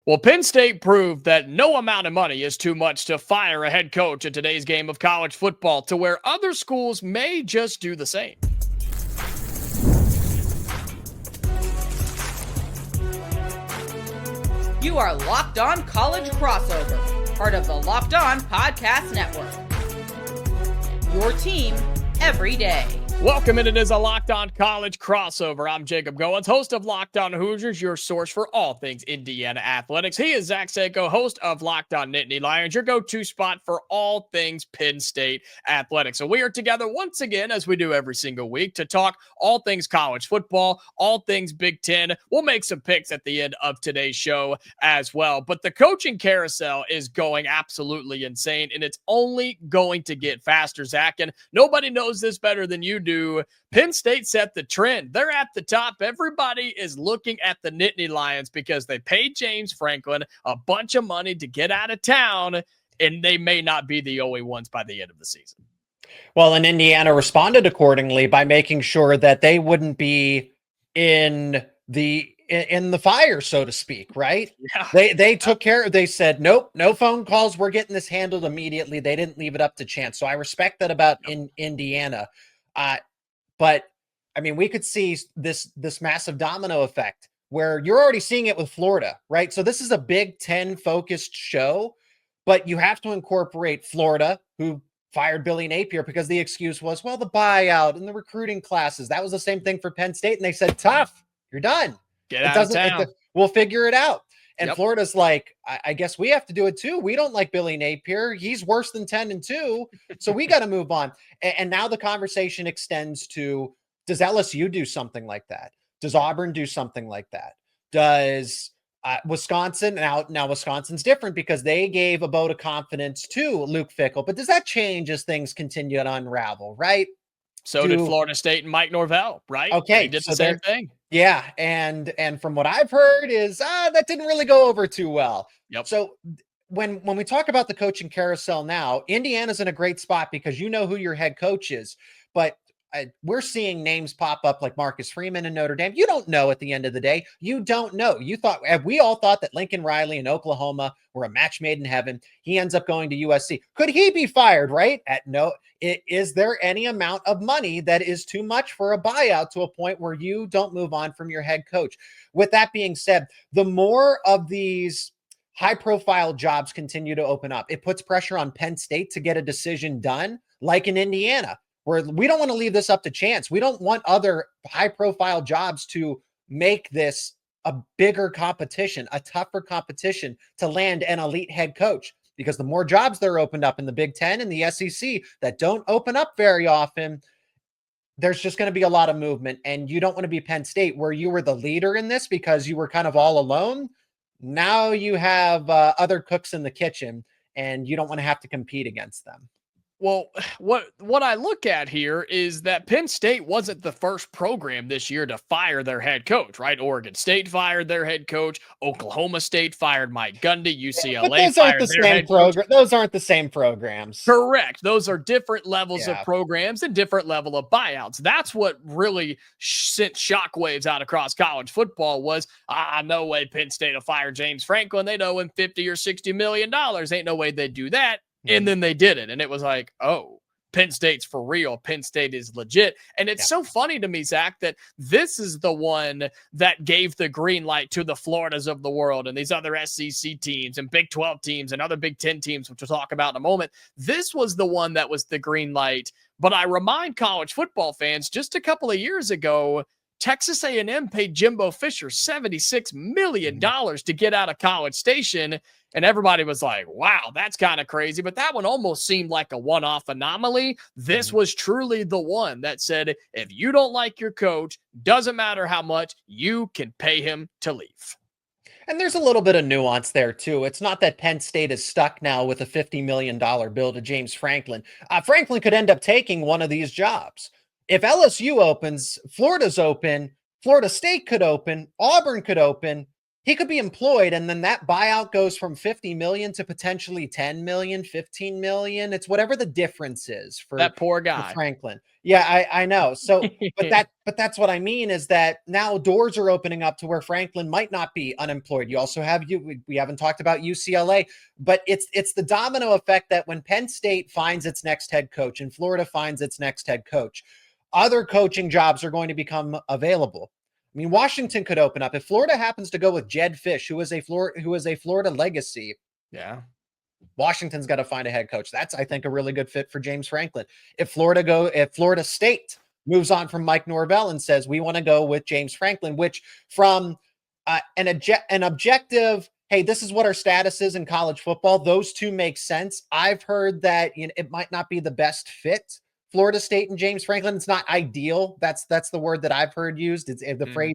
Well, Penn State proved that no amount of money is too much to fire a head coach in today's game of college football, to where other schools may just do the same. You are Locked On College Crossover, part of the Locked On Podcast Network. Your team every day. Welcome, and it is a Locked On College Crossover. I'm Jacob Goins, host of Locked On Hoosiers, your source for all things Indiana athletics. He is Zach Seyko, host of Locked On Nittany Lions, your go-to spot for all things Penn State athletics. So we are together once again, as we do every single week, to talk all things college football, all things Big Ten. We'll make some picks at the end of today's show as well. But the coaching carousel is going absolutely insane, and it's only going to get faster, Zach. And nobody knows this better than you do. Penn State set the trend. They're at the top. Everybody is looking at the Nittany Lions because they paid James Franklin a bunch of money to get out of town, and they may not be the only ones by the end of the season. Well, and Indiana responded accordingly by making sure that they wouldn't be in the fire, so to speak, right? Yeah. They took care. They said, nope, no phone calls. We're getting this handled immediately. They didn't leave it up to chance. So I respect that about Indiana. But I mean, we could see this massive domino effect where you're already seeing it with Florida, right? So this is a Big Ten focused show, but you have to incorporate Florida, who fired Billy Napier because the excuse was, well, the buyout and the recruiting classes. That was the same thing for Penn State. And they said, tough, you're done. Get out of town. We'll figure it out. And Florida's like, I guess we have to do it too. We don't like Billy Napier. He's worse than 10-2. So we got to move on. And now the conversation extends to, does LSU do something like that? Does Auburn do something like that? Does Wisconsin? Now Wisconsin's different because they gave a vote of confidence to Luke Fickell. But does that change as things continue to unravel, right? So did Florida State and Mike Norvell, right? Okay. They did the same thing. Yeah. And from what I've heard is that didn't really go over too well. Yep. So when we talk about the coaching carousel now, Indiana's in a great spot because you know who your head coach is, but we're seeing names pop up like Marcus Freeman in Notre Dame. You don't know at the end of the day. You don't know. We all thought that Lincoln Riley in Oklahoma were a match made in heaven. He ends up going to USC. Could he be fired, right? Is there any amount of money that is too much for a buyout to a point where you don't move on from your head coach? With that being said, the more of these high-profile jobs continue to open up, it puts pressure on Penn State to get a decision done, like in Indiana, where we don't want to leave this up to chance. We don't want other high-profile jobs to make this a bigger competition, a tougher competition to land an elite head coach, because the more jobs that are opened up in the Big Ten and the SEC that don't open up very often, there's just going to be a lot of movement. And you don't want to be Penn State, where you were the leader in this because you were kind of all alone. Now you have other cooks in the kitchen, and you don't want to have to compete against them. Well, what I look at here is that Penn State wasn't the first program this year to fire their head coach, right? Oregon State fired their head coach. Oklahoma State fired Mike Gundy. UCLA fired their head coach. Those aren't the same programs. Correct. Those are different levels of programs and different level of buyouts. That's what really sent shockwaves out across college football was, no way Penn State will fire James Franklin. They owe him $50 or $60 million. Ain't no way they'd do that. And then they did it. And it was like, oh, Penn State's for real. Penn State is legit. And it's so funny to me, Zach, that this is the one that gave the green light to the Floridas of the world and these other SEC teams and Big 12 teams and other Big 10 teams, which we'll talk about in a moment. This was the one that was the green light. But I remind college football fans, just a couple of years ago, Texas A&M paid Jimbo Fisher $76 million to get out of College Station. And everybody was like, wow, that's kind of crazy. But that one almost seemed like a one-off anomaly. This was truly the one that said, if you don't like your coach, doesn't matter how much, you can pay him to leave. And there's a little bit of nuance there, too. It's not that Penn State is stuck now with a $50 million bill to James Franklin. Franklin could end up taking one of these jobs. If LSU opens, Florida's open, Florida State could open, Auburn could open. he could be employed, and then that buyout goes from 50 million to potentially 10 million, 15 million. It's whatever the difference is for that poor guy, Franklin. Yeah, I know. So, but that's what I mean is that now doors are opening up to where Franklin might not be unemployed. You also have we haven't talked about UCLA, but it's the domino effect that when Penn State finds its next head coach and Florida finds its next head coach, other coaching jobs are going to become available. I mean, Washington could open up if Florida happens to go with Jed Fish, who is a Florida legacy. Yeah. Washington's got to find a head coach. That's, I think, a really good fit for James Franklin. If Florida State moves on from Mike Norvell and says, we want to go with James Franklin, which from an objective, hey, this is what our status is in college football, those two make sense. I've heard that it might not be the best fit. Florida State and James Franklin, it's not ideal. That's the word that I've heard used. It's the phrase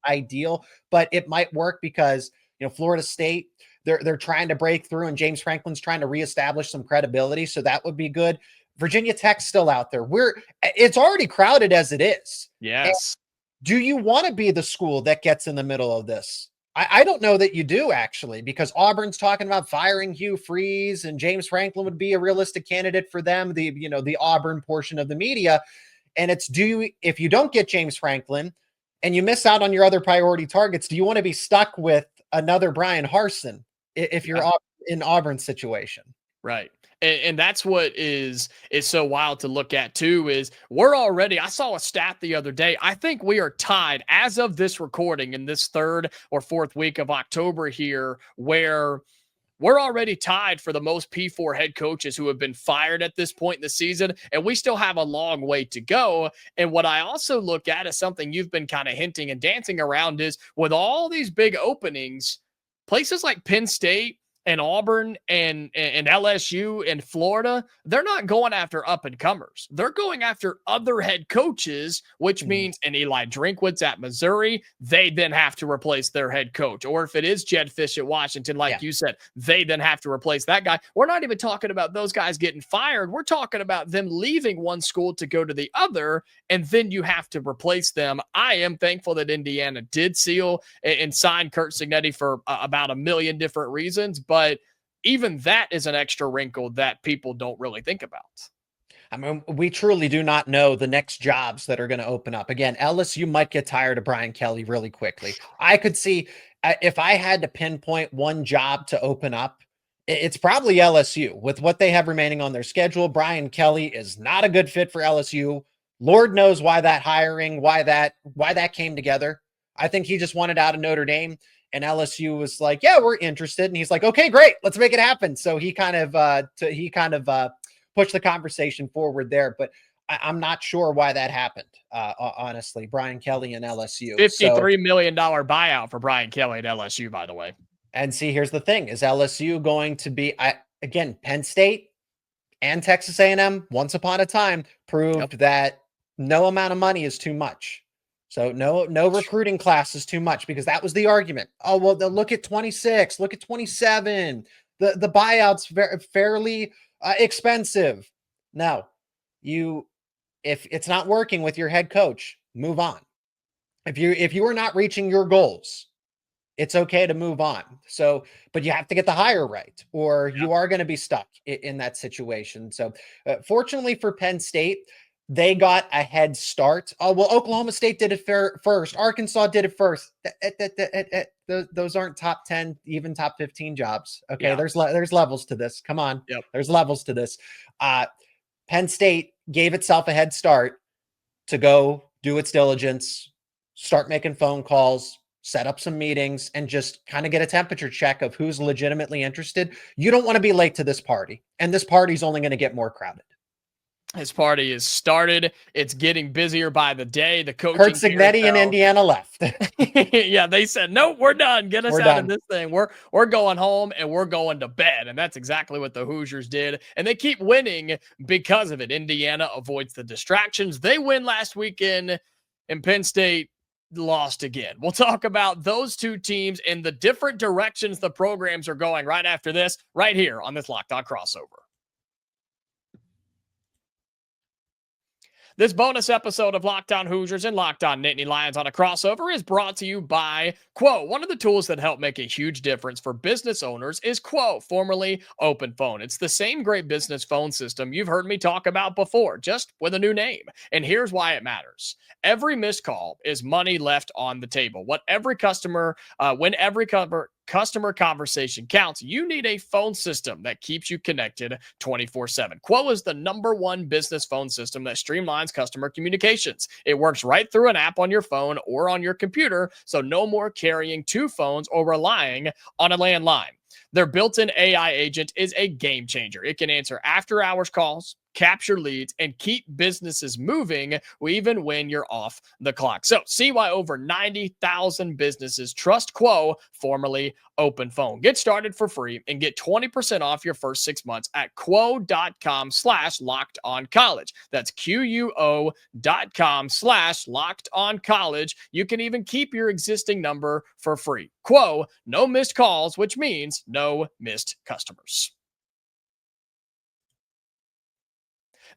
ideal, but it might work because, Florida State, they're trying to break through and James Franklin's trying to reestablish some credibility. So that would be good. Virginia Tech's still out there. It's already crowded as it is. Yes. And do you want to be the school that gets in the middle of this? I don't know that you do, actually, because Auburn's talking about firing Hugh Freeze and James Franklin would be a realistic candidate for them, the Auburn portion of the media. And if you don't get James Franklin and you miss out on your other priority targets, do you want to be stuck with another Brian Harsin if you're in Auburn's situation? Right. And that's what is so wild to look at too, is I saw a stat the other day. I think we are tied as of this recording in this 3rd or 4th week of October here, where we're already tied for the most P4 head coaches who have been fired at this point in the season. And we still have a long way to go. And what I also look at is something you've been kind of hinting and dancing around is with all these big openings, places like Penn State and Auburn and LSU and Florida, they're not going after up-and-comers. They're going after other head coaches, which means an Eli Drinkwitz at Missouri, they then have to replace their head coach. Or if it is Jed Fish at Washington, like you said, they then have to replace that guy. We're not even talking about those guys getting fired. We're talking about them leaving one school to go to the other, and then you have to replace them. I am thankful that Indiana did seal and sign Kurt Cignetti for about 1 million different reasons, but even that is an extra wrinkle that people don't really think about. I mean, we truly do not know the next jobs that are going to open up. Again, LSU might get tired of Brian Kelly really quickly. I could see if I had to pinpoint one job to open up, it's probably LSU with what they have remaining on their schedule. Brian Kelly is not a good fit for LSU. Lord knows why that hiring, why that came together. I think he just wanted out of Notre Dame. And LSU was like, yeah, we're interested. And he's like, okay, great, let's make it happen. So he kind of pushed the conversation forward there. But I'm not sure why that happened, honestly. Brian Kelly and LSU. $53 million buyout for Brian Kelly at LSU, by the way. And see, here's the thing. Is LSU going to be, again, Penn State and Texas A&M, once upon a time, proved that no amount of money is too much. So no recruiting class is too much, because that was the argument. Oh, well, they'll look at 26, look at 27. The buyout's fairly expensive. No, if it's not working with your head coach, move on. If you are not reaching your goals, it's okay to move on. So, but you have to get the hire right, or you are going to be stuck in that situation. So, fortunately for Penn State, they got a head start. Oh, well, Oklahoma State did it first. Arkansas did it first. Those aren't top 10, even top 15 jobs. Okay, there's levels to this. Come on. There's levels to this. Penn State gave itself a head start to go do its diligence, start making phone calls, set up some meetings, and just kind of get a temperature check of who's legitimately interested. You don't want to be late to this party, and this party's only going to get more crowded. His party is started. It's getting busier by the day. The coaching Kurt Cignetti in Indiana left. Yeah, they said, nope, we're done. Get us out of this thing. We're going home and we're going to bed. And that's exactly what the Hoosiers did. And they keep winning because of it. Indiana avoids the distractions. They win last weekend, and Penn State lost again. We'll talk about those two teams and the different directions the programs are going right after this, right here on this Locked On Crossover. This bonus episode of Locked On Hoosiers and Locked On Nittany Lions on a Crossover is brought to you by Quo. One of the tools that help make a huge difference for business owners is Quo, formerly Open Phone. It's the same great business phone system you've heard me talk about before, just with a new name. And here's why it matters. Every missed call is money left on the table. When every customer conversation counts, you need a phone system that keeps you connected 24/7. Quo is the #1 business phone system that streamlines customer communications. It works right through an app on your phone or on your computer, so no more carrying two phones or relying on a landline. Their built-in AI agent is a game changer. It can answer after-hours calls, capture leads, and keep businesses moving even when you're off the clock. So see why over 90,000 businesses trust Quo, formerly Open Phone. Get started for free and get 20% off your first 6 months at quo.com/lockedoncollege. That's QUO.com/lockedoncollege. You can even keep your existing number for free. Quo, no missed calls, which means no missed customers.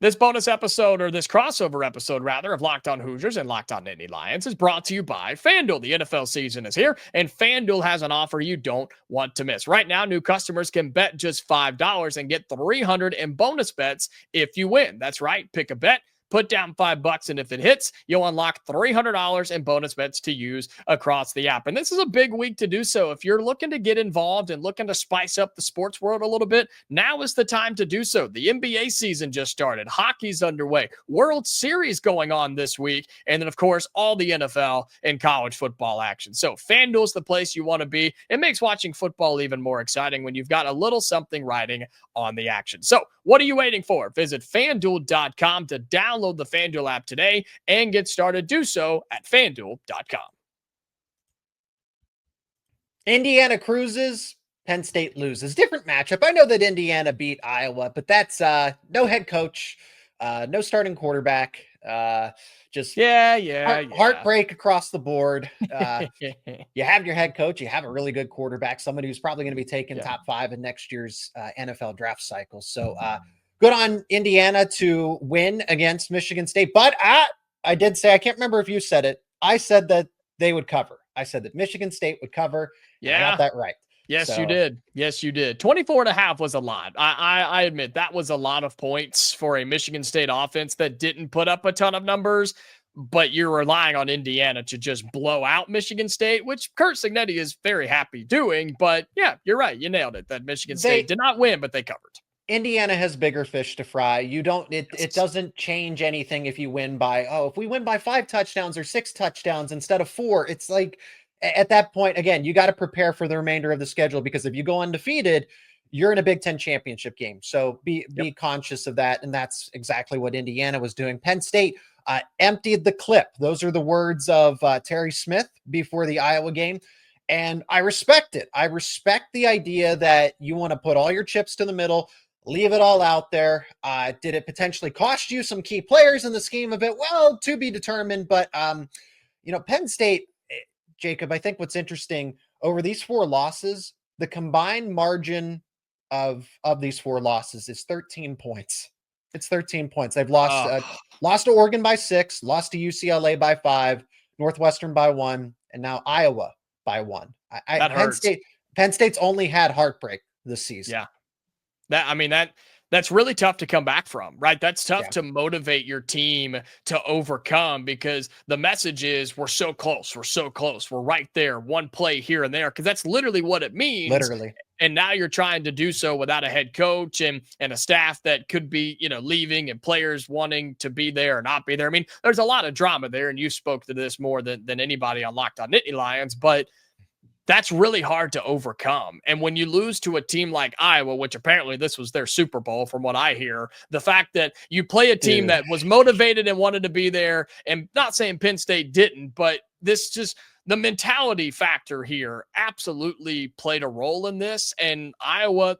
This bonus episode, or this crossover episode, rather, of Locked On Hoosiers and Locked On Nittany Lions is brought to you by FanDuel. The NFL season is here, and FanDuel has an offer you don't want to miss. Right now, new customers can bet just $5 and get $300 in bonus bets if you win. That's right. Pick a bet. Put down $5, and if it hits, you'll unlock $300 in bonus bets to use across the app. And this is a big week to do so. If you're looking to get involved and looking to spice up the sports world a little bit, now is the time to do so. The NBA season just started. Hockey's underway. World Series going on this week. And then, of course, all the NFL and college football action. So FanDuel's the place you want to be. It makes watching football even more exciting when you've got a little something riding on the action. So what are you waiting for? Visit FanDuel.com to download the FanDuel app today and get started. Do so at FanDuel.com. Indiana cruises, Penn State loses. Different matchup. I know that Indiana beat Iowa, but that's no head coach, no starting quarterback. Just heartbreak across the board. You have your head coach, you have a really good quarterback, somebody who's probably going to be taken top 5 in next year's NFL draft cycle. So good on Indiana to win against Michigan State. But I did say, I can't remember if you said it, I said that they would cover. I said that Michigan State would cover. Yeah. I got that right. Yes, you did. Yes, you did. 24.5 was a lot. I admit that was a lot of points for a Michigan State offense that didn't put up a ton of numbers, but you're relying on Indiana to just blow out Michigan State, which Kurt Cignetti is very happy doing. But yeah, you're right. You nailed it. That Michigan State did not win, but they covered. Indiana has bigger fish to fry. It doesn't change anything if you win by, if we win by 5 touchdowns or 6 touchdowns instead of 4, it's like, at that point, again, you got to prepare for the remainder of the schedule, because if you go undefeated, you're in a Big Ten championship game. So be conscious of that. And that's exactly what Indiana was doing. Penn State emptied the clip. Those are the words of Terry Smith before the Iowa game. And I respect it. I respect the idea that you want to put all your chips to the middle, leave it all out there. Did it potentially cost you some key players in the scheme of it? Well, to be determined. But, Penn State, Jacob, I think what's interesting over these 4 losses, the combined margin of these 4 losses is 13 points. It's 13 points. They've lost to Oregon by 6, lost to UCLA by 5, Northwestern by 1, and now Iowa by 1. Penn State's only had heartbreak this season. Yeah. That's really tough to come back from, right? That's tough to motivate your team to overcome, because the message is we're so close. We're so close. We're right there. One play here and there, because that's literally what it means. Literally. And now you're trying to do so without a head coach and a staff that could be, leaving, and players wanting to be there or not be there. I mean, there's a lot of drama there, and you spoke to this more than anybody on Locked On Nittany Lions, but that's really hard to overcome. And when you lose to a team like Iowa, which apparently this was their Super Bowl from what I hear, the fact that you play a team that was motivated and wanted to be there, and not saying Penn State didn't, but this just the mentality factor here absolutely played a role in this. And Iowa,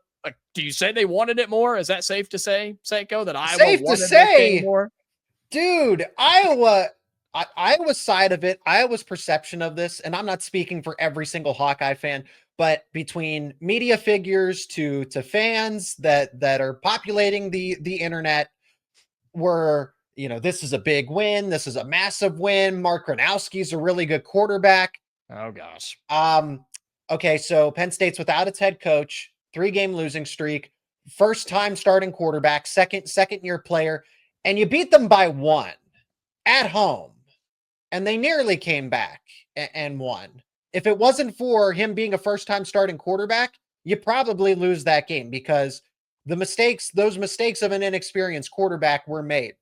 do you say they wanted it more? Is that safe to say, Seyko, that Iowa wanted it more? Dude, Iowa's side of it, Iowa's perception of this, and I'm not speaking for every single Hawkeye fan, but between media figures to fans that are populating the internet, were this is a big win. This is a massive win. Mark Gronowski's a really good quarterback. Oh gosh. Okay. So Penn State's without its head coach, 3-game losing streak, first time starting quarterback, second year player, and you beat them by 1 at home. And they nearly came back and won. If it wasn't for him being a first-time starting quarterback, you probably lose that game because those mistakes of an inexperienced quarterback were made.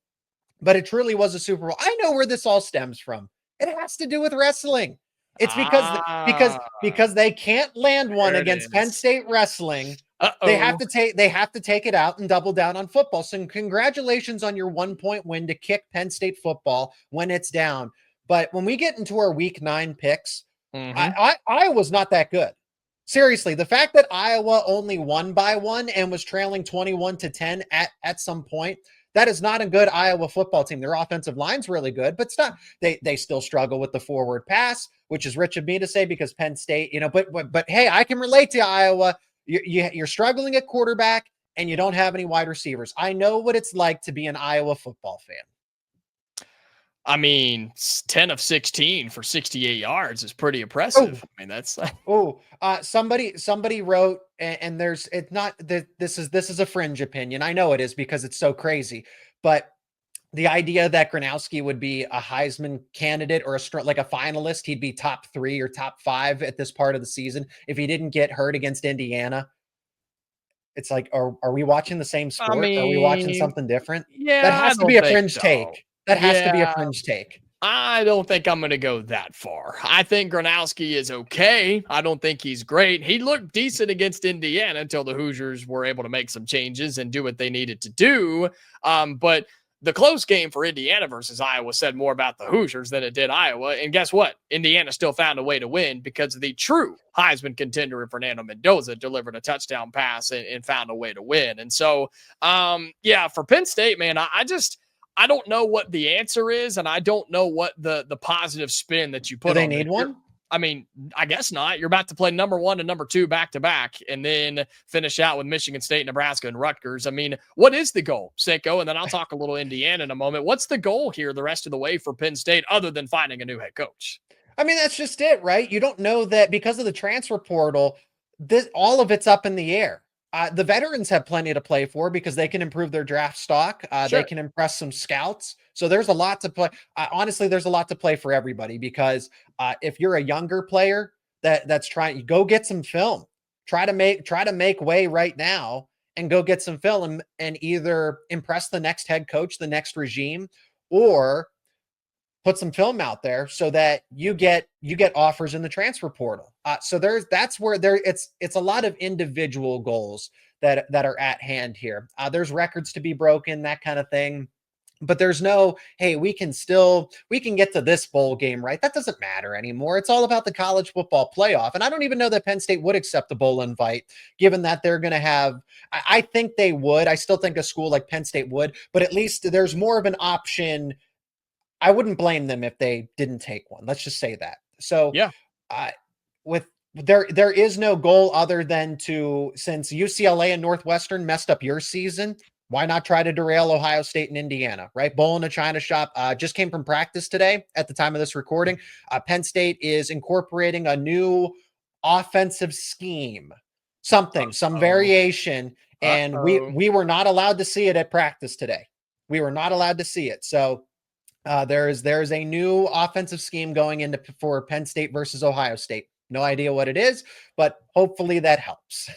But it truly was a Super Bowl. I know where this all stems from. It has to do with wrestling. It's because they can't land one against Penn State wrestling. They have to take it out and double down on football. So congratulations on your 1-point win to kick Penn State football when it's down. But when we get into our week 9 picks, Iowa's not that good. Seriously, the fact that Iowa only won by 1 and was trailing 21-10 at some point, that is not a good Iowa football team. Their offensive line's really good, but it's not. They still struggle with the forward pass, which is rich of me to say because Penn State, but hey, I can relate to Iowa. You're struggling at quarterback and you don't have any wide receivers. I know what it's like to be an Iowa football fan. I mean, 10 of 16 for 68 yards is pretty impressive. I mean, that's somebody wrote, and it's not that this is a fringe opinion. I know it is because it's so crazy, but the idea that Gronowski would be a Heisman candidate or like a finalist, he'd be top 3 or top 5 at this part of the season if he didn't get hurt against Indiana. It's like, are we watching the same sport? Are we watching something different? Yeah, that has to be a fringe take. That has to be a fringe take. I don't think I'm going to go that far. I think Gronowski is okay. I don't think he's great. He looked decent against Indiana until the Hoosiers were able to make some changes and do what they needed to do. But the close game for Indiana versus Iowa said more about the Hoosiers than it did Iowa. And guess what? Indiana still found a way to win because the true Heisman contender Fernando Mendoza delivered a touchdown pass and found a way to win. And so, for Penn State, man, I don't know what the answer is, and I don't know what the positive spin that you put on it. Do they need one? I mean, I guess not. You're about to play number 1 and number 2 back-to-back and then finish out with Michigan State, Nebraska, and Rutgers. I mean, what is the goal, Seyko? And then I'll talk a little Indiana in a moment. What's the goal here the rest of the way for Penn State other than finding a new head coach? I mean, that's just it, right? You don't know that because of the transfer portal, all of it's up in the air. The veterans have plenty to play for because they can improve their draft stock. Sure. They can impress some scouts. So there's a lot to play. Honestly, there's a lot to play for everybody because if you're a younger player that's trying, go get some film. Try to make way right now and go get some film and either impress the next head coach, the next regime, or put some film out there so that you get offers in the transfer portal. That's where it's a lot of individual goals that are at hand here. There's records to be broken, that kind of thing. But there's no, hey, we can get to this bowl game, right? That doesn't matter anymore. It's all about the college football playoff. And I don't even know that Penn State would accept a bowl invite, given that they're going to have, I think they would. I still think a school like Penn State would, but at least there's more of an option. I wouldn't blame them if they didn't take one. Let's just say that. So yeah, there is no goal other than since UCLA and Northwestern messed up your season, why not try to derail Ohio State and Indiana, right? Bull in a China shop. Just came from practice today at the time of this recording. Penn State is incorporating a new offensive scheme, some variation. And we were not allowed to see it at practice today. We were not allowed to see it. So there is a new offensive scheme going for Penn State versus Ohio State. No idea what it is, but hopefully that helps.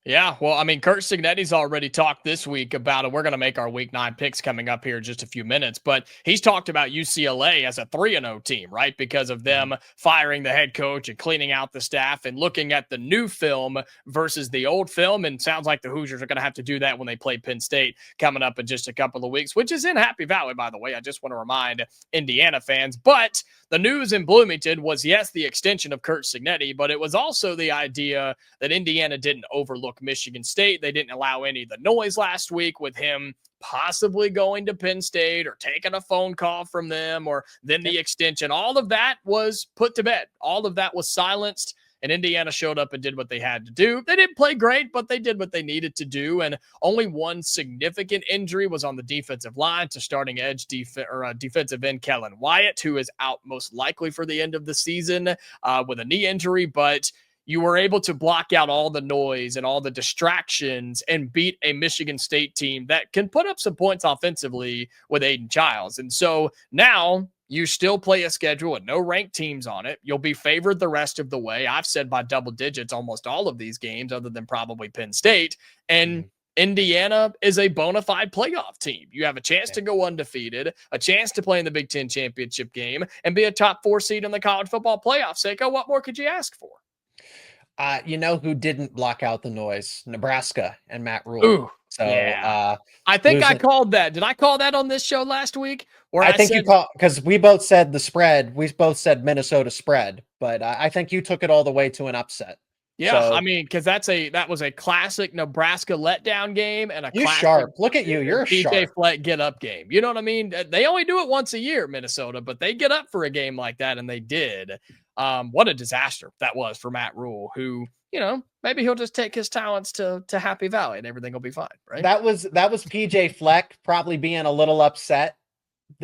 Yeah, well, I mean, Kurt Cignetti's already talked this week about it. We're going to make our Week 9 picks coming up here in just a few minutes, but he's talked about UCLA as a 3-0 team, right? Because of them firing the head coach and cleaning out the staff and looking at the new film versus the old film. And sounds like the Hoosiers are going to have to do that when they play Penn State coming up in just a couple of weeks, which is in Happy Valley, by the way. I just want to remind Indiana fans. But the news in Bloomington was, yes, the extension of Kurt Cignetti, but it was also the idea that Indiana didn't overlook Michigan State. They didn't allow any of the noise last week with him possibly going to Penn State or taking a phone call from them or then the extension. All of that was put to bed. All of that was silenced. and Indiana showed up and did what they had to do. They didn't play great, but they did what they needed to do, and only one significant injury was on the defensive line to starting edge defensive end Kellen Wyatt, who is out most likely for the end of the season with a knee injury, but you were able to block out all the noise and all the distractions and beat a Michigan State team that can put up some points offensively with Aiden Childs. And so now you still play a schedule with no ranked teams on it. You'll be favored the rest of the way. I've said by double digits almost all of these games, other than probably Penn State. And Indiana is a bona fide playoff team. You have a chance to go undefeated, a chance to play in the Big Ten championship game, and be a top 4 seed in the college football playoff. Seyko, what more could you ask for? You know who didn't block out the noise? Nebraska and Matt Rule. Ooh, so yeah. I think I called that. Did I call that on this show last week? Or I think you called, because we both said the spread. We both said Minnesota spread, but I think you took it all the way to an upset. Yeah, so, I mean, because that was a classic Nebraska letdown game and a classic sharp. Look at you, you're a PJ Fleck get up game. You know what I mean? They only do it once a year, Minnesota, but they get up for a game like that, and they did. What a disaster that was for Matt Rule, who, you know, maybe he'll just take his talents to Happy Valley and everything will be fine, right? That was PJ Fleck probably being a little upset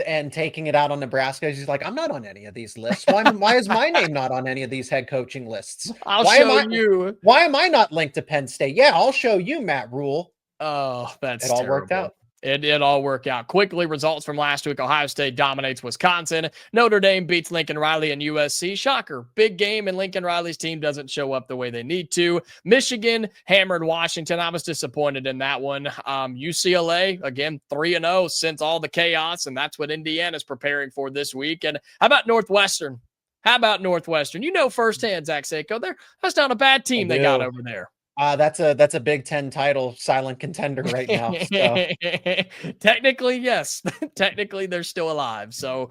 and taking it out on Nebraska. He's like, I'm not on any of these lists. Why is my name not on any of these head coaching lists? Why am I not linked to Penn State? Yeah, I'll show you, Matt Rule. Oh, that's it all worked out. It did all work out quickly. Results from last week: Ohio State dominates Wisconsin. Notre Dame beats Lincoln Riley and USC. Shocker. Big game, and Lincoln Riley's team doesn't show up the way they need to. Michigan hammered Washington. I was disappointed in that one. UCLA, again, 3-0 since all the chaos, and that's what Indiana's preparing for this week. And how about Northwestern? You know firsthand, Zach Seyko, that's not a bad team they got over there. That's a Big Ten title silent contender right now. So. Technically, yes. Technically, they're still alive. So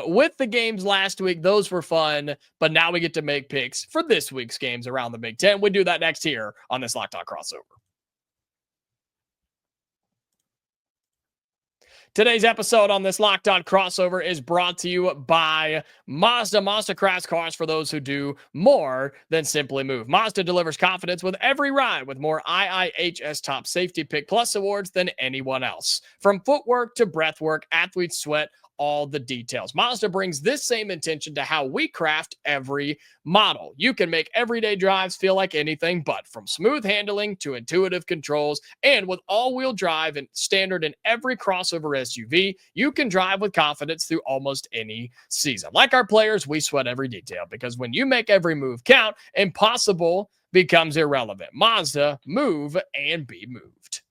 with the games last week, those were fun. But now we get to make picks for this week's games around the Big Ten. We do that next here on this Locked On Crossover. Today's episode on this Locked On Crossover is brought to you by Mazda. Mazda crafts cars for those who do more than simply move. Mazda delivers confidence with every ride with more IIHS Top Safety Pick Plus awards than anyone else. From footwork to breathwork, athletes sweat all the details. Mazda brings this same intention to how we craft every model. You can make everyday drives feel like anything but, from smooth handling to intuitive controls, and with all-wheel drive and standard in every crossover SUV, you can drive with confidence through almost any season. Like our players, we sweat every detail, because when you make every move count, impossible becomes irrelevant. Mazda, move and be moved.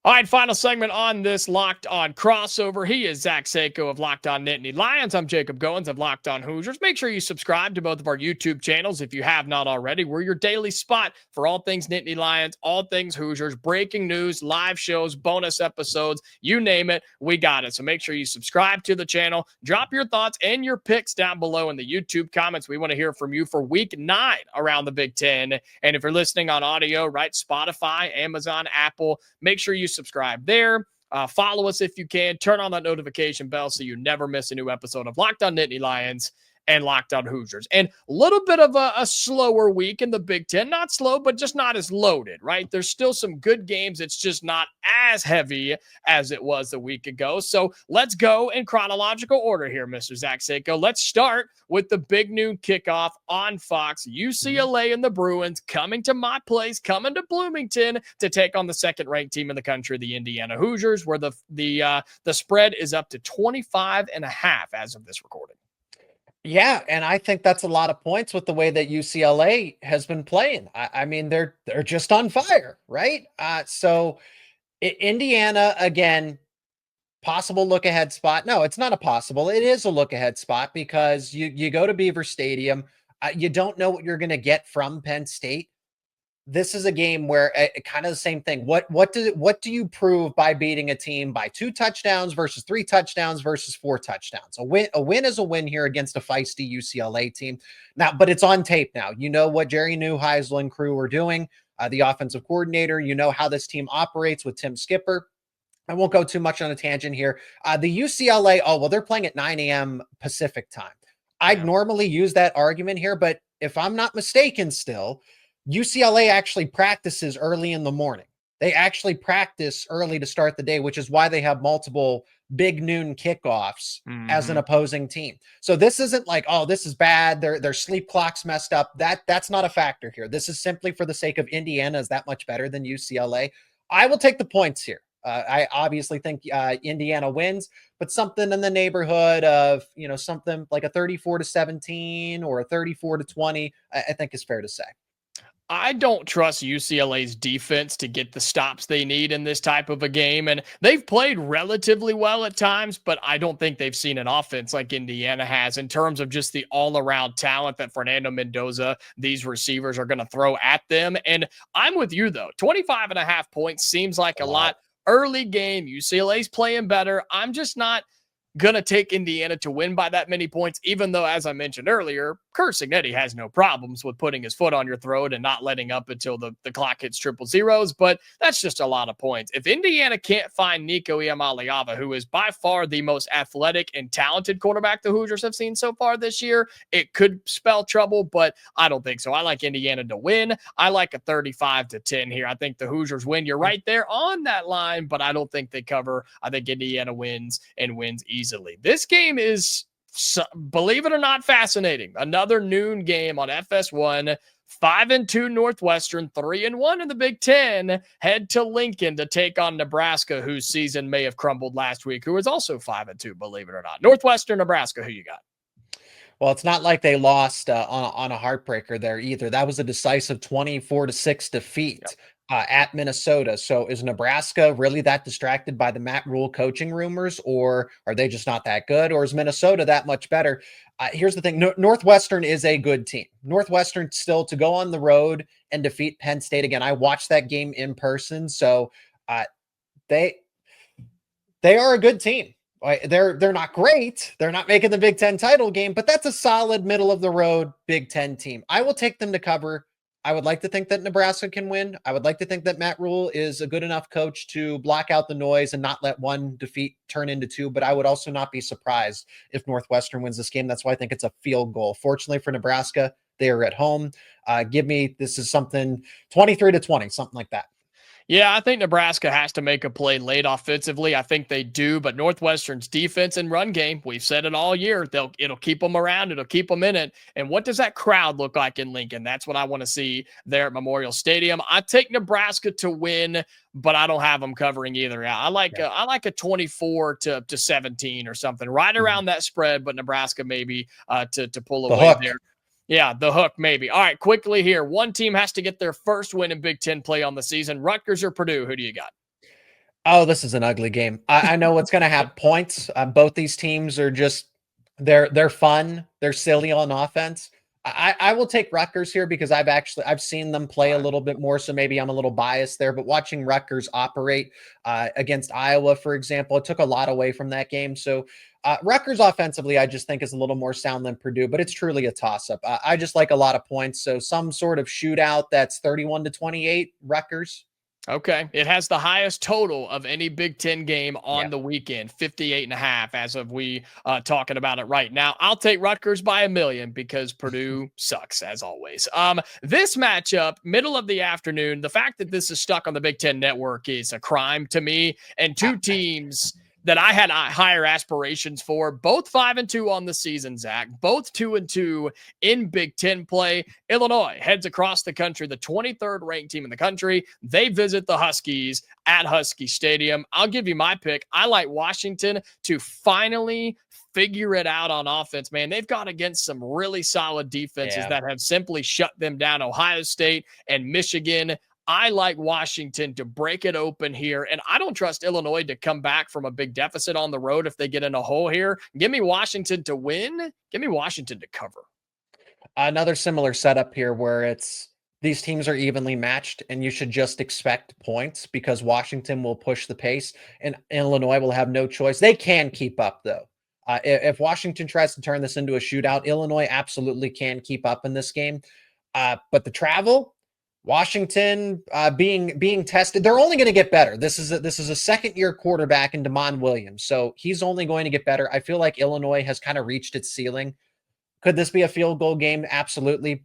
All right, final segment on this Locked On Crossover. He is Zach Seyko of Locked On Nittany Lions. I'm Jacob Goins of Locked On Hoosiers. Make sure you subscribe to both of our YouTube channels if you have not already. We're your daily spot for all things Nittany Lions, all things Hoosiers, breaking news, live shows, bonus episodes, you name it, we got it. So make sure you subscribe to the channel. Drop your thoughts and your picks down below in the YouTube comments. We want to hear from you for week 9 around the Big Ten. And if you're listening on audio, right, Spotify, Amazon, Apple, make sure you subscribe there. Follow us if you can. Turn on that notification bell so you never miss a new episode of Locked On Nittany Lions and Locked On Hoosiers. And a little bit of a slower week in the Big Ten. Not slow, but just not as loaded, right? There's still some good games. It's just not as heavy as it was a week ago. So let's go in chronological order here, Mr. Zach Seyko. Let's start with the big noon kickoff on Fox. UCLA and the Bruins coming to my place, coming to Bloomington to take on the second-ranked team in the country, the Indiana Hoosiers, where the spread is up to 25.5 as of this recording. Yeah, and I think that's a lot of points with the way that UCLA has been playing. I mean, they're just on fire, right? So Indiana, again, possible look-ahead spot. No, it's not a possible. It is a look-ahead spot, because you go to Beaver Stadium. You don't know what you're going to get from Penn State. This is a game where kind of the same thing. What do you prove by beating a team by 2 touchdowns versus 3 touchdowns versus 4 touchdowns? A win is a win here against a feisty UCLA team. Now, but it's on tape now. You know what Jerry Neuheisel and crew are doing. The offensive coordinator. You know how this team operates with Tim Skipper. I won't go too much on a tangent here. The UCLA, they're playing at 9 a.m. Pacific time. I'd normally use that argument here, but if I'm not mistaken still, UCLA actually practices early in the morning. They actually practice early to start the day, which is why they have multiple big noon kickoffs as an opposing team. So this isn't like, oh, this is bad. Their sleep clock's messed up. That's not a factor here. This is simply for the sake of Indiana is that much better than UCLA. I will take the points here. I obviously think Indiana wins, but something in the neighborhood of, something like a 34-17 or a 34-20, I think is fair to say. I don't trust UCLA's defense to get the stops they need in this type of a game. And they've played relatively well at times, but I don't think they've seen an offense like Indiana has in terms of just the all-around talent that Fernando Mendoza, these receivers are going to throw at them. And I'm with you, though. 25.5 points seems like a lot. Early game, UCLA's playing better. I'm just not going to take Indiana to win by that many points, even though, as I mentioned earlier, Kurt Cignetti has no problems with putting his foot on your throat and not letting up until the clock hits triple zeros, but that's just a lot of points. If Indiana can't find Nico Iamaleava, who is by far the most athletic and talented quarterback the Hoosiers have seen so far this year, it could spell trouble, but I don't think so. I like Indiana to win. I like a 35-10 here. I think the Hoosiers win. You're right there on that line, but I don't think they cover. I think Indiana wins and wins easily. This game is, believe it or not, fascinating. Another noon game on FS1. 5-2 Northwestern, 3-1 in the Big Ten, head to Lincoln to take on Nebraska, whose season may have crumbled last week, who is also 5-2, believe it or not. Northwestern, Nebraska, who you got? Well, it's not like they lost on a heartbreaker there either. That was a decisive 24-6 defeat. At Minnesota. So is Nebraska really that distracted by the Matt Rule coaching rumors, or are they just not that good? Or is Minnesota that much better? Here's the thing. Northwestern is a good team. Northwestern still to go on the road and defeat Penn State again. I watched that game in person. So they are a good team. They're not great. They're not making the Big Ten title game, but that's a solid middle of the road Big Ten team. I will take them to cover. I would like to think that Nebraska can win. I would like to think that Matt Rule is a good enough coach to block out the noise and not let one defeat turn into two, but I would also not be surprised if Northwestern wins this game. That's why I think it's a field goal. Fortunately for Nebraska, they are at home. This is something 23-20, something like that. Yeah, I think Nebraska has to make a play late offensively. I think they do, but Northwestern's defense and run game, we've said it all year, it'll keep them around, it'll keep them in it. And what does that crowd look like in Lincoln? That's what I want to see there at Memorial Stadium. I take Nebraska to win, but I don't have them covering either. I like a 24-17 or something, right around that spread, but Nebraska maybe to pull away there. Yeah, the hook maybe. All right, quickly here. One team has to get their first win in Big Ten play on the season. Rutgers or Purdue? Who do you got? Oh, this is an ugly game. I know it's going to have points. Both these teams are just they're fun. They're silly on offense. I will take Rutgers here because I've seen them play a little bit more, so maybe I'm a little biased there. But watching Rutgers operate against Iowa, for example, it took a lot away from that game. So Rutgers offensively, I just think is a little more sound than Purdue, but it's truly a toss-up. I just like a lot of points. So some sort of shootout that's 31-28, Rutgers. Okay. It has the highest total of any Big Ten game on the weekend, 58.5 as of we talking about it right now. I'll take Rutgers by 1,000,000 because Purdue sucks as always. This matchup, middle of the afternoon, the fact that this is stuck on the Big Ten Network is a crime to me, and two teams that I had higher aspirations for, both 5-2 on the season, Zach, both 2-2 in Big Ten play. Illinois heads across the country, the 23rd ranked team in the country. They visit the Huskies at Husky Stadium. I'll give you my pick. I like Washington to finally figure it out on offense, man. They've gone against some really solid defenses that have simply shut them down. Ohio State and Michigan. I like Washington to break it open here, and I don't trust Illinois to come back from a big deficit on the road if they get in a hole here. Give me Washington to win. Give me Washington to cover. Another similar setup here where these teams are evenly matched, and you should just expect points because Washington will push the pace, and Illinois will have no choice. They can keep up, though. If Washington tries to turn this into a shootout, Illinois absolutely can keep up in this game. But the travel, Washington being tested, they're only going to get better. This is a second-year quarterback in DeMond Williams, so he's only going to get better. I feel like Illinois has kind of reached its ceiling. Could this be a field goal game? Absolutely.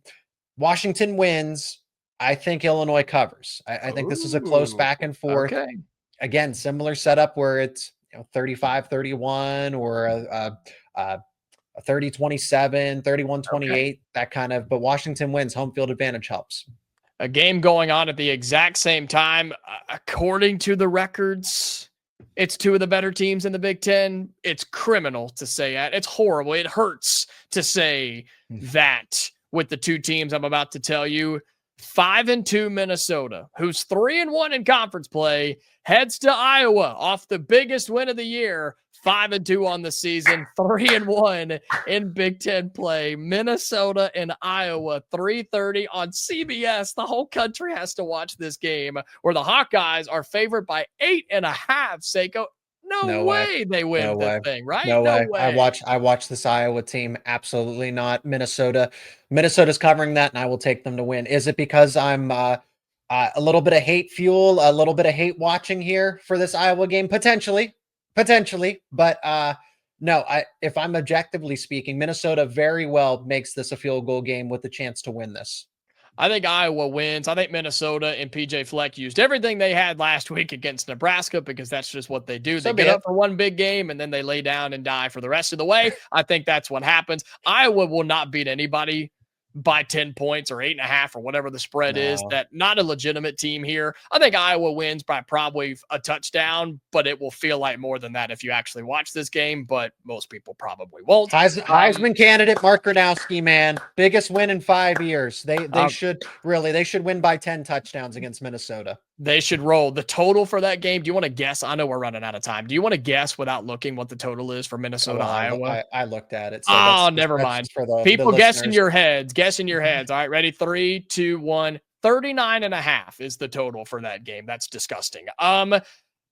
Washington wins. I think Illinois covers. I think this is a close back and forth. Okay. Again, similar setup where it's 35-31 or a 30-27, 31-28, that kind of, but Washington wins. Home field advantage helps. A game going on at the exact same time. According to the records, it's two of the better teams in the Big Ten. It's criminal to say that. It's horrible. It hurts to say that with the two teams I'm about to tell you. 5-2 Minnesota, who's 3-1 in conference play, heads to Iowa off the biggest win of the year. 5-2 on the season, 3-1 in Big Ten play. Minnesota and Iowa, 3:30 on CBS. The whole country has to watch this game where the Hawkeyes are favored by 8.5. Seyko, no way they win this thing, right? No way. I watch this Iowa team. Absolutely not. Minnesota's covering that, and I will take them to win. Is it because I'm a little bit of hate fuel, a little bit of hate watching here for this Iowa game? Potentially, but no. If I'm objectively speaking, Minnesota very well makes this a field goal game with the chance to win this. I think Iowa wins. I think Minnesota and PJ Fleck used everything they had last week against Nebraska because that's just what they do. They get up for one big game and then they lay down and die for the rest of the way. I think that's what happens. Iowa will not beat anybody by 10 points or 8.5 or whatever the spread is. That not a legitimate team here. I think Iowa wins by probably a touchdown, but it will feel like more than that if you actually watch this game, but most people probably won't. Heisman candidate Mark Gronowski, man. Biggest win in 5 years. They should win by 10 touchdowns against Minnesota. They should roll. The total for that game, do you want to guess? I know we're running out of time. Do you want to guess without looking what the total is for Minnesota, Iowa? I looked at it. So never mind. People guess in your heads. Guess in your heads. All right, ready? 3, 2, 1. 39.5 is the total for that game. That's disgusting.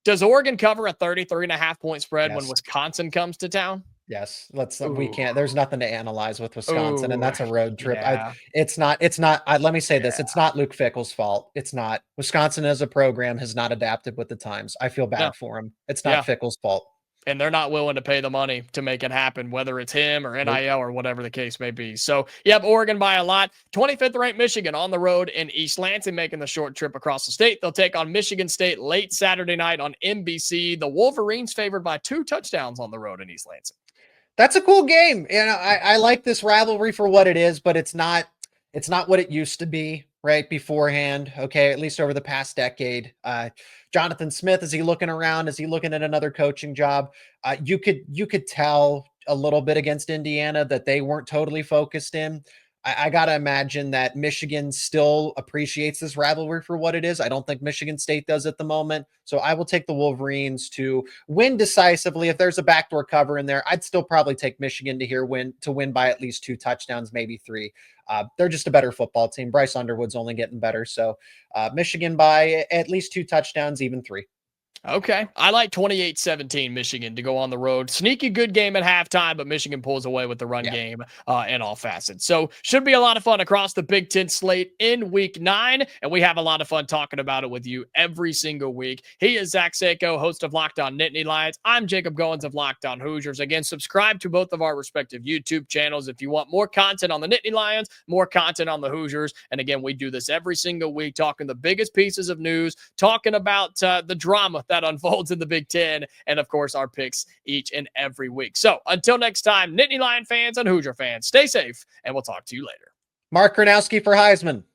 Does Oregon cover a 33.5 point spread when Wisconsin comes to town? Yes, we can't. There's nothing to analyze with Wisconsin, and that's a road trip. Yeah. It's not. Let me say this: it's not Luke Fickell's fault. It's not. Wisconsin as a program has not adapted with the times. I feel bad for him. It's not Fickell's fault. And they're not willing to pay the money to make it happen, whether it's him or NIL or whatever the case may be. So, Oregon by a lot. 25th ranked Michigan on the road in East Lansing, making the short trip across the state. They'll take on Michigan State late Saturday night on NBC. The Wolverines favored by 2 touchdowns on the road in East Lansing. That's a cool game. I like this rivalry for what it is, but it's not what it used to be right beforehand. Okay. At least over the past decade. Jonathan Smith, is he looking around? Is he looking at another coaching job? You could tell a little bit against Indiana that they weren't totally focused in. I got to imagine that Michigan still appreciates this rivalry for what it is. I don't think Michigan State does at the moment. So I will take the Wolverines to win decisively. If there's a backdoor cover in there, I'd still probably take Michigan to win by at least 2 touchdowns, maybe 3. They're just a better football team. Bryce Underwood's only getting better. So Michigan by at least 2 touchdowns, even 3. Okay. I like 28-17 Michigan to go on the road. Sneaky good game at halftime, but Michigan pulls away with the run game in all facets. So should be a lot of fun across the Big Ten slate in week 9. And we have a lot of fun talking about it with you every single week. He is Zach Seyko, host of Locked On Nittany Lions. I'm Jacob Goins of Locked On Hoosiers. Again, subscribe to both of our respective YouTube channels if you want more content on the Nittany Lions, more content on the Hoosiers. And again, we do this every single week, talking the biggest pieces of news, talking about the drama that unfolds in the Big Ten, and of course our picks each and every week. So until next time, Nittany Lion fans and Hoosier fans, stay safe, and we'll talk to you later. Mark Gronowski for Heisman.